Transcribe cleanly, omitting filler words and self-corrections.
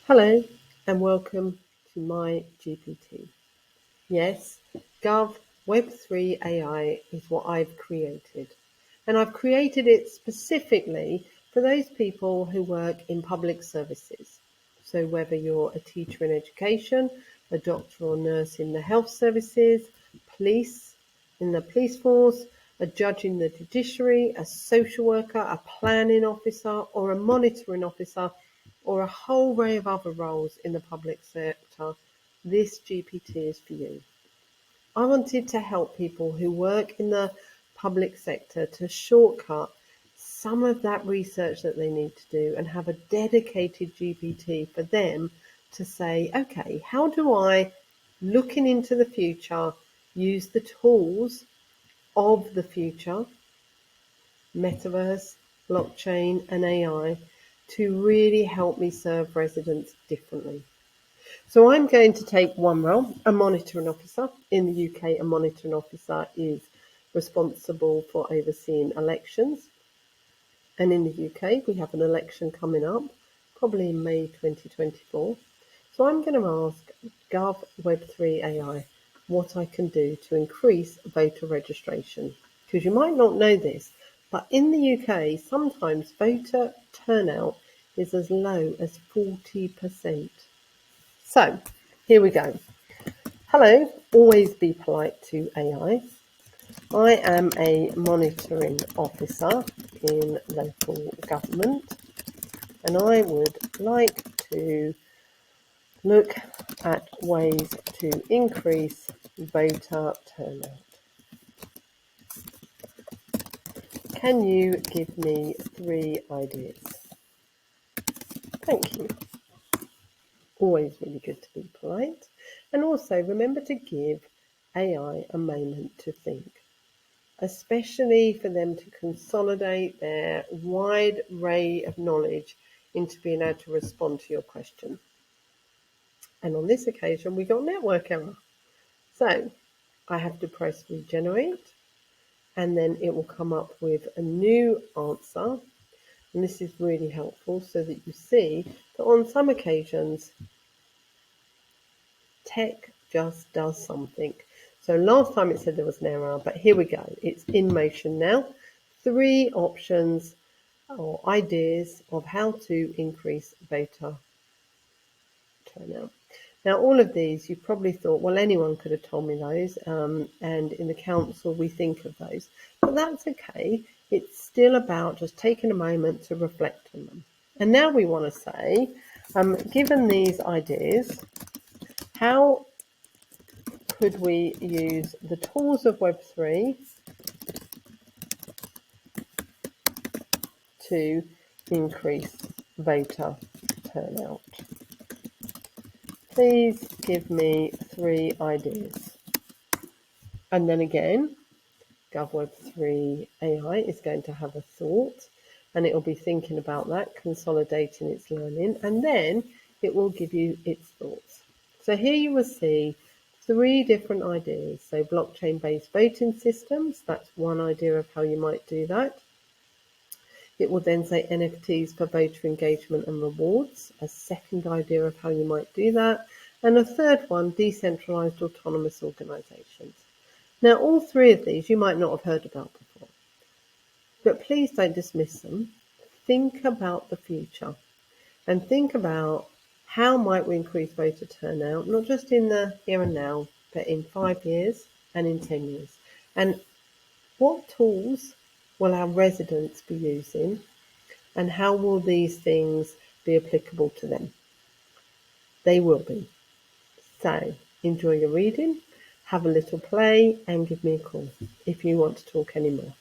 Hello and welcome to my GPT. Yes, GovWeb3AI is what I've created. And I've created it specifically for those people who work in public services. So whether you're a teacher in education, a doctor or nurse in the health services, police in the police force, a judge in the judiciary, a social worker, a planning officer, or a monitoring officer, or a whole array of other roles in the public sector, this GPT is for you. I wanted to help people who work in the public sector to shortcut some of that research that they need to do and have a dedicated GPT for them to say, okay, how do I, looking into the future, use the tools of the future, metaverse, blockchain, and AI, to really help me serve residents differently. So I'm going to take one role, a monitoring officer. In the UK, a monitoring officer is responsible for overseeing elections. And in the UK, we have an election coming up, probably in May 2024. So I'm going to ask GovWeb3AI what I can do to increase voter registration. Because you might not know this, but in the UK, sometimes voter turnout is as low as 40%. So here we go. Hello, always be polite to AI. I am a monitoring officer in local government, and I would like to look at ways to increase voter turnout. Can you give me 3 ideas? Thank you. Always really good to be polite. And also remember to give AI a moment to think, especially for them to consolidate their wide array of knowledge into being able to respond to your question. And on this occasion, we got network error. So I have to press regenerate, and then it will come up with a new answer. And this is really helpful so that you see that on some occasions, tech just does something. So last time it said there was an error, but here we go. It's in motion now. 3 options or ideas of how to increase voter turnout. Now, all of these, you probably thought, well, anyone could have told me those, and in the council we think of those. But that's okay. It's still about just taking a moment to reflect on them. And now we want to say, given these ideas, how could we use the tools of Web3 to increase voter turnout? Please give me 3 ideas. And then again, GovWeb3AI is going to have a thought, and it will be thinking about that, consolidating its learning, and then it will give you its thoughts. So here you will see 3 different ideas. So blockchain-based voting systems, that's one idea of how you might do that. It will then say NFTs for voter engagement and rewards, a second idea of how you might do that. And a third one, decentralized autonomous organizations. Now, all 3 of these you might not have heard about before, but please don't dismiss them. Think about the future and think about how might we increase voter turnout, not just in the here and now, but in 5 years and in 10 years. And what tools will our residents be using, and how will these things be applicable to them? They will be. So enjoy your reading, have a little play, and give me a call if you want to talk anymore.